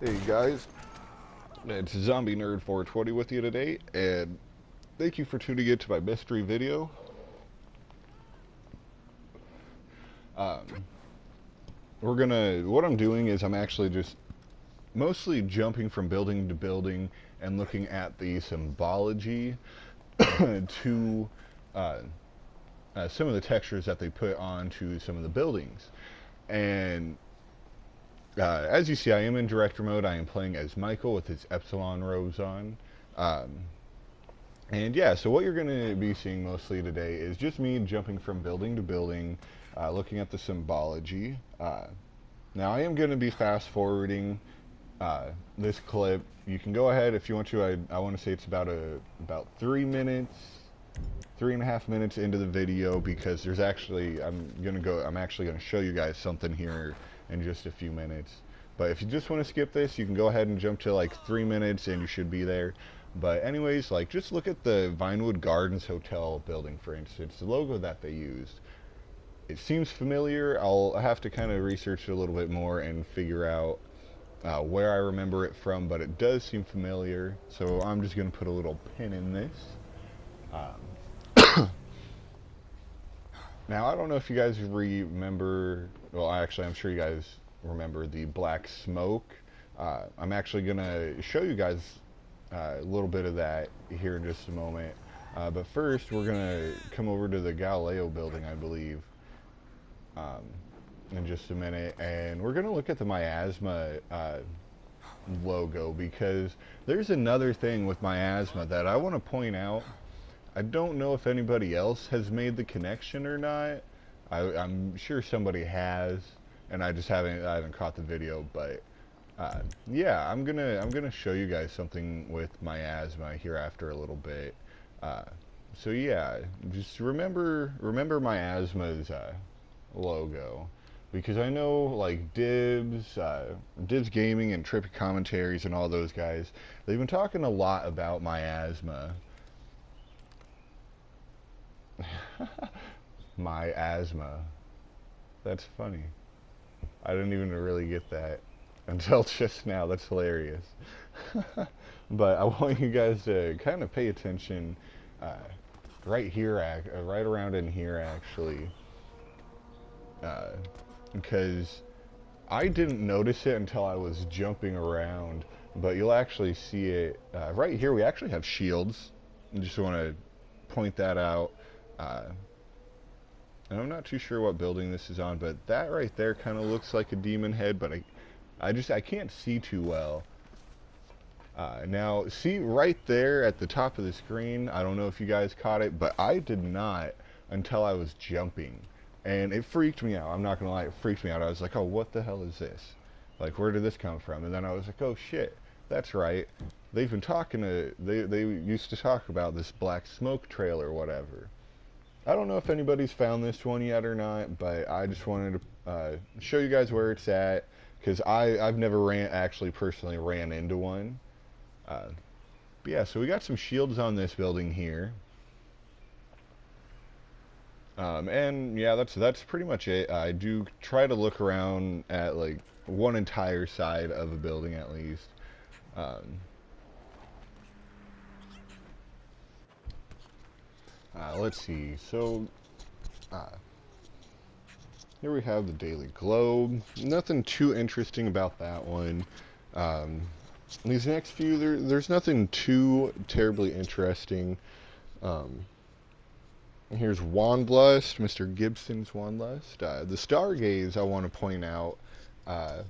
Hey guys, it's Zombie Nerd 420 with you today, and thank you for tuning in to my mystery video. Um, what I'm doing is I'm actually just mostly jumping from building to building and looking at the symbology to uh, some of the textures that they put onto some of the buildings. And as you see, I am in director mode. I am playing as Michael with his Epsilon robes on. Um, And yeah, so what you're going to be seeing mostly today is just me jumping from building to building, looking at the symbology. Now I am going to be fast forwarding this clip. You can go ahead if you want to. I want to say it's about 3 minutes, 3.5 minutes into the video because there's actually I'm actually gonna show you guys something here in just a few minutes. But if you just want to skip this, you can go ahead and jump to like 3 minutes and you should be there. But anyways, like just look at the Vinewood Gardens Hotel building, for instance, the logo that they used. It seems familiar. I'll have to kind of research it a little bit more and figure out where I remember it from, but it does seem familiar. So I'm just going to put a little pin in this. Now, I don't know if you guys remember, well, actually, I'm sure you guys remember the black smoke. I'm actually going to show you guys a little bit of that here in just a moment. But first, we're going to come over to the Galileo building, I believe, um, in just a minute. And we're going to look at the miasma logo because there's another thing with miasma that I want to point out. I don't know if anybody else has made the connection or not. I'm sure somebody has, and I haven't caught the video. But yeah, I'm gonna show you guys something with miasma here after a little bit. Uh, so yeah, just remember miasma's logo, because I know like Dibs Gaming and Trippy Commentaries and all those guys, they've been talking a lot about miasma. My asthma. That's funny. I didn't even really get that until just now. That's hilarious. But I want you guys to kind of pay attention uh, right here, right around in here, actually, because I didn't notice it until I was jumping around. But you'll actually see it right here. We actually have shields. I just want to point that out. Uh, and I'm not too sure what building this is on, but that right there kind of looks like a demon head, but I can't see too well. Now, see right there at the top of the screen, I don't know if you guys caught it, but I did not until I was jumping. And it freaked me out. I'm not going to lie, it freaked me out. I was like, oh, what the hell is this? Like, where did this come from? And then I was like, oh, shit, that's right. They've been talking to, they used to talk about this black smoke trail or whatever. I don't know if anybody's found this one yet or not, but I just wanted to show you guys where it's at, because I've never actually personally ran into one. But yeah, so we got some shields on this building here. And yeah, that's pretty much it. I do try to look around at like one entire side of a building at least. Um, let's see. So here we have the Daily Globe. Nothing too interesting about that one. Um, these next few, there's nothing too terribly interesting. Um, Here's Wanderlust, Mr. Gibson's Wanderlust. The Stargaze I want to point out, uh,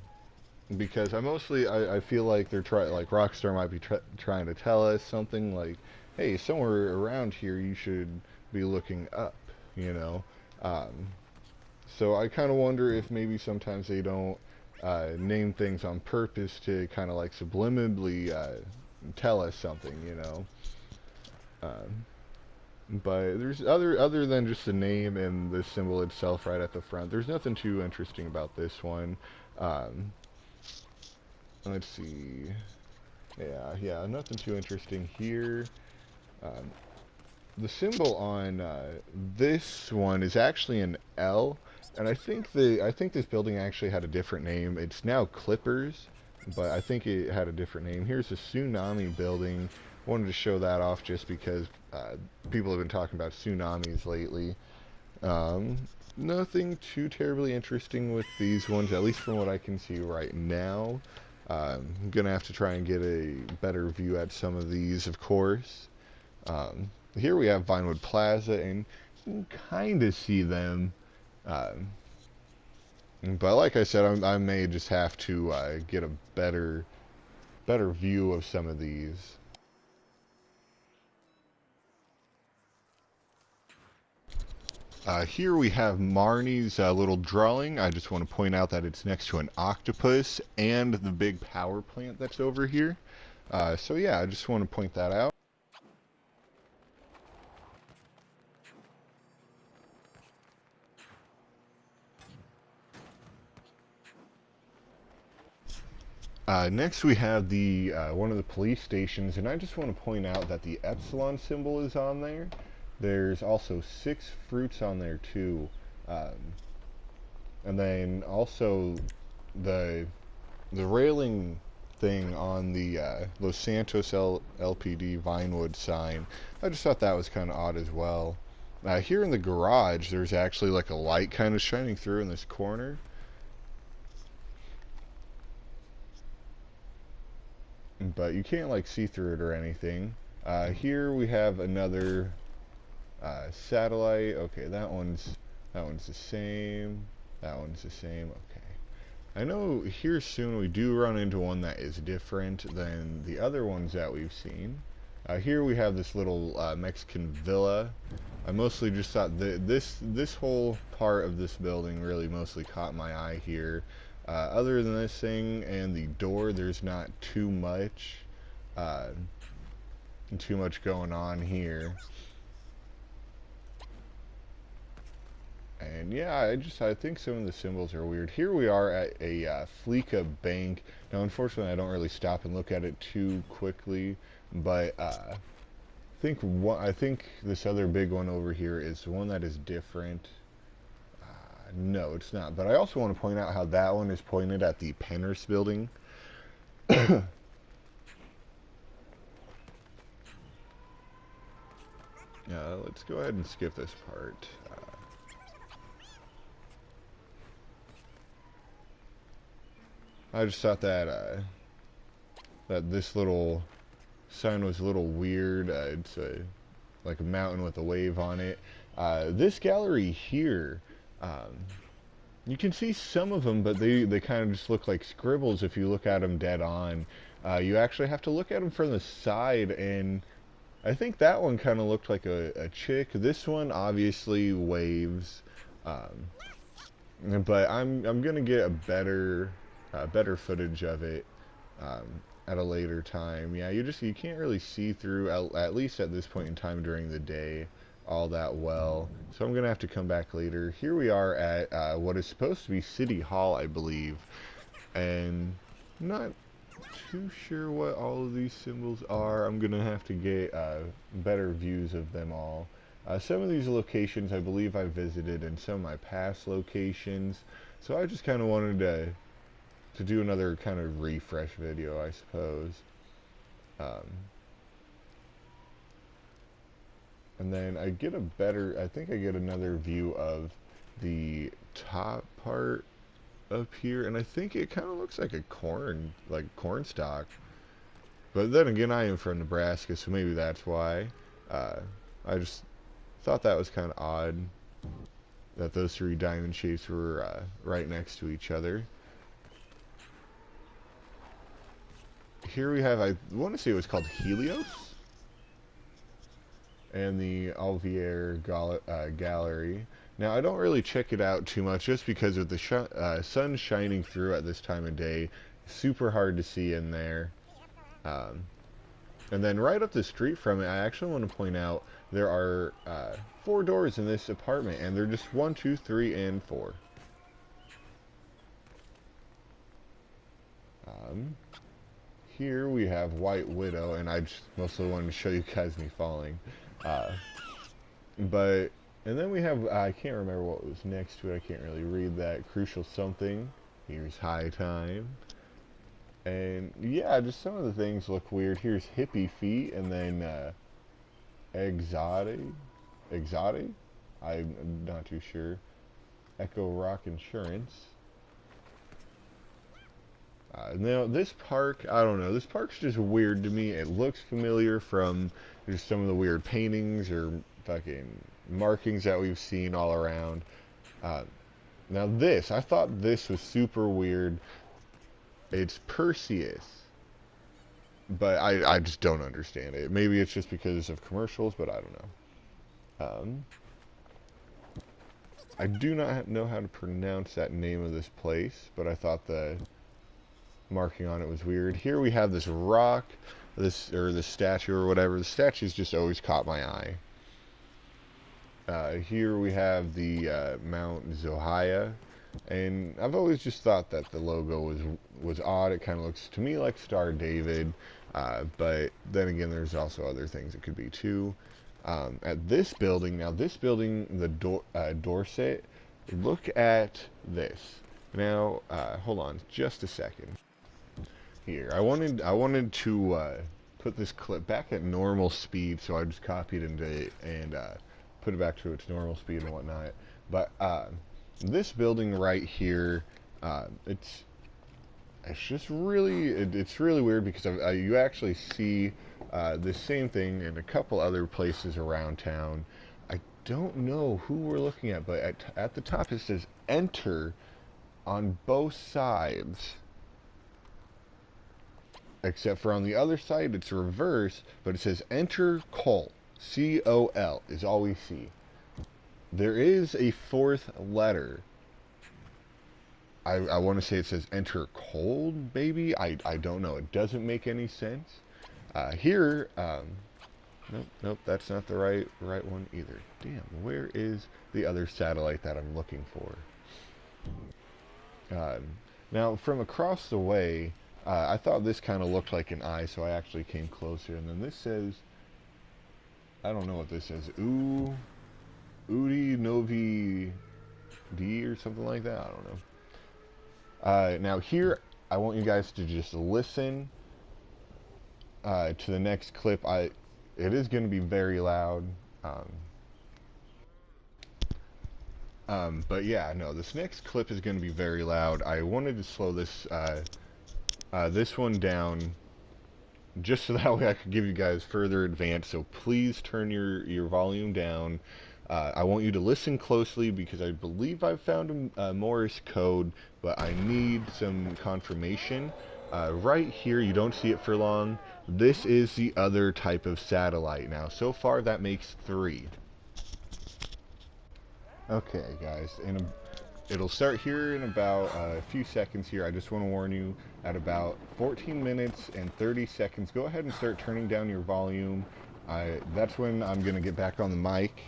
because I feel like like Rockstar might be trying to tell us something like, hey, somewhere around here you should be looking up, you know. Um, so I kind of wonder if maybe sometimes they don't name things on purpose to kind of like subliminally tell us something, you know. Um, but there's other than just the name and the symbol itself right at the front. There's nothing too interesting about this one. Um, let's see. Yeah, nothing too interesting here. Um, the symbol on this one is actually an L, and I think this building actually had a different name. It's now Clippers, but I think it had a different name. Here's a tsunami building. Wanted to show that off just because people have been talking about tsunamis lately. Um, Nothing too terribly interesting with these ones, at least from what I can see right now. I'm gonna have to try and get a better view at some of these, of course. Here we have Vinewood Plaza, and you can kind of see them. But like I said, I may just have to get a better view of some of these. Here we have Marnie's little drawing. I just want to point out that it's next to an octopus and the big power plant that's over here. So yeah, I just want to point that out. Next we have the one of the police stations, and I just want to point out that the epsilon symbol is on there. There's also 6 fruits on there too, and then also the railing thing on the Los Santos LPD Vinewood sign. I just thought that was kind of odd as well. Here in the garage, there's actually like a light kind of shining through in this corner. But you can't like see through it or anything. Here we have another satellite. Okay, that one's the same. That one's the same. Okay. I know here soon we do run into one that is different than the other ones that we've seen. Here we have this little Mexican villa. I mostly just thought this whole part of this building really mostly caught my eye here. Other than this thing and the door, there's not too much going on here. And yeah, I think some of the symbols are weird. Here we are at a Fleeca bank. Now, unfortunately, I don't really stop and look at it too quickly, but I think this other big one over here is the one that is different. No, it's not. But I also want to point out how that one is pointed at the Penrose building. Let's go ahead and skip this part. I just thought that that this little sign was a little weird. It's like a mountain with a wave on it. This gallery here, you can see some of them, but they kind of just look like scribbles if you look at them dead on. You actually have to look at them from the side, and I think that one kind of looked like a chick. This one obviously waves, but I'm gonna get a better footage of it at a later time. Yeah, you can't really see through at least at this point in time during the day all that well, so I'm gonna have to come back later. Here we are at what is supposed to be City Hall, I believe, and I'm not too sure what all of these symbols are. I'm gonna have to get better views of them all. Some of these locations I believe I visited in some of my past locations, so I just kind of wanted to do another kind of refresh video, I suppose. And then I think I get another view of the top part up here, and I think it kind of looks like a corn stalk. But then again, I am from Nebraska, so maybe that's why. I just thought that was kind of odd that those 3 diamond shapes were right next to each other. Here we have, I want to say it was called Helios, and the Alvier Gallery. Now, I don't really check it out too much just because of the sun shining through at this time of day. Super hard to see in there. And then right up the street from it, I actually want to point out there are 4 doors in this apartment, and they're just 1, 2, 3, and 4. Here we have White Widow, and I just mostly wanted to show you guys me falling. And then we have, I can't remember what was next to it, I can't really read that. Crucial something. Here's High Time. And yeah, just some of the things look weird. Here's hippie feet, and then exotic, exotic. I'm not too sure. Echo Rock Insurance. Now this park, I don't know. This park's just weird to me. It looks familiar from just some of the weird paintings or fucking markings that we've seen all around. Uh, Now this, I thought this was super weird. It's Perseus, but I just don't understand it. Maybe it's just because of commercials, but I don't know. I do not know how to pronounce that name of this place, but I thought the marking on it was weird. Here we have this rock, this statue or whatever. The statue's just always caught my eye. Here we have the Mount Zohaya, and I've always just thought that the logo was odd. It kind of looks to me like Star David, but then again, there's also other things it could be too. At this building, now this building, the Dorset, look at this. Now, hold on just a second. Here, I wanted to put this clip back at normal speed, so I just copied it and put it back to its normal speed and whatnot. But this building right here, it's just really it's really weird because you actually see the same thing in a couple other places around town. I don't know who we're looking at, but at the top it says enter on both sides. Except for on the other side it's reversed, but it says enter Col. C-O-L is all we see. There is a fourth letter. I want to say it says enter cold, maybe? I don't know. It doesn't make any sense. Here, nope, that's not the right one either. Damn, where is the other satellite that I'm looking for? Now, from across the way, I thought this kind of looked like an eye, so I actually came closer. And then this says, I don't know what this says. Udi Novi D or something like that. I don't know. Now here, I want you guys to just listen to the next clip. It is going to be very loud. But yeah, no, this next clip is going to be very loud. I wanted to slow this one down just so that way I could give you guys further advance. So please turn your volume down. I want you to listen closely because I believe I've found a Morse code, but I need some confirmation. Right here, you don't see it for long. This is the other type of satellite. Now, so far that makes 3. Okay, guys, it'll start here in about a few seconds here. I just want to warn you, at about 14 minutes and 30 seconds, go ahead and start turning down your volume. That's when I'm going to get back on the mic.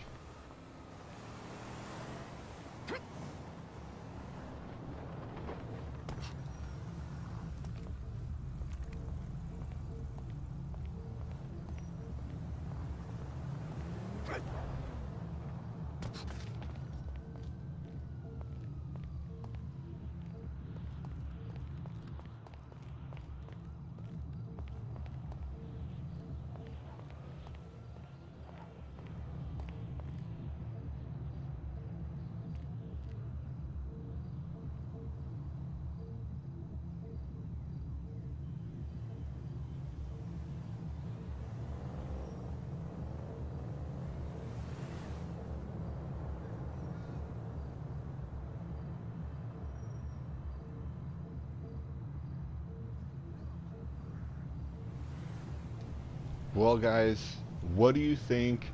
Well, guys, what do you think?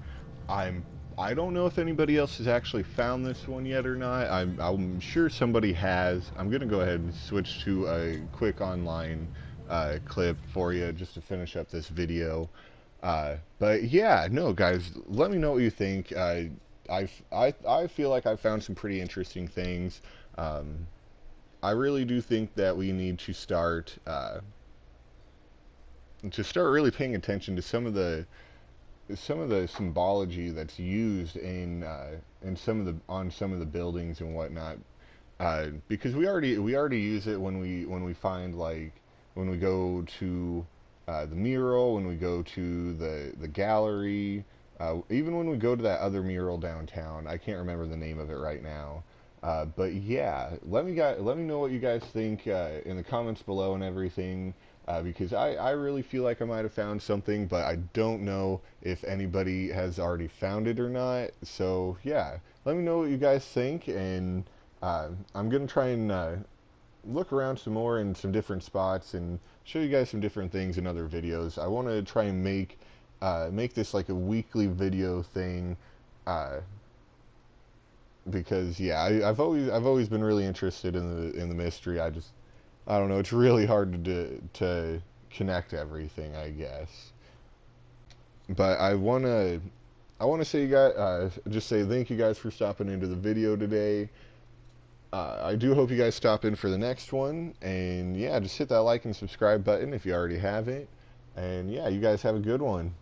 I don't know if anybody else has actually found this one yet or not. I'm sure somebody has. I'm gonna go ahead and switch to a quick online clip for you just to finish up this video. But yeah, no, guys, let me know what you think. I feel like I found some pretty interesting things. I really do think that we need to start really paying attention to some of the symbology that's used in on some of the buildings and whatnot, because we already use it when we find like when we go to the mural, when we go to the gallery, even when we go to that other mural downtown. I can't remember the name of it right now. But yeah, let me know what you guys think in the comments below and everything, because I really feel like I might have found something, but I don't know if anybody has already found it or not. So yeah, let me know what you guys think, and I'm gonna try and look around some more in some different spots and show you guys some different things in other videos. I want to try and make this like a weekly video thing, because yeah, I've always been really interested in the mystery. I don't know. It's really hard to connect everything, I guess. But I wanna say you guys just say thank you guys for stopping into the video today. I do hope you guys stop in for the next one, and yeah, just hit that like and subscribe button if you already haven't. And yeah, you guys have a good one.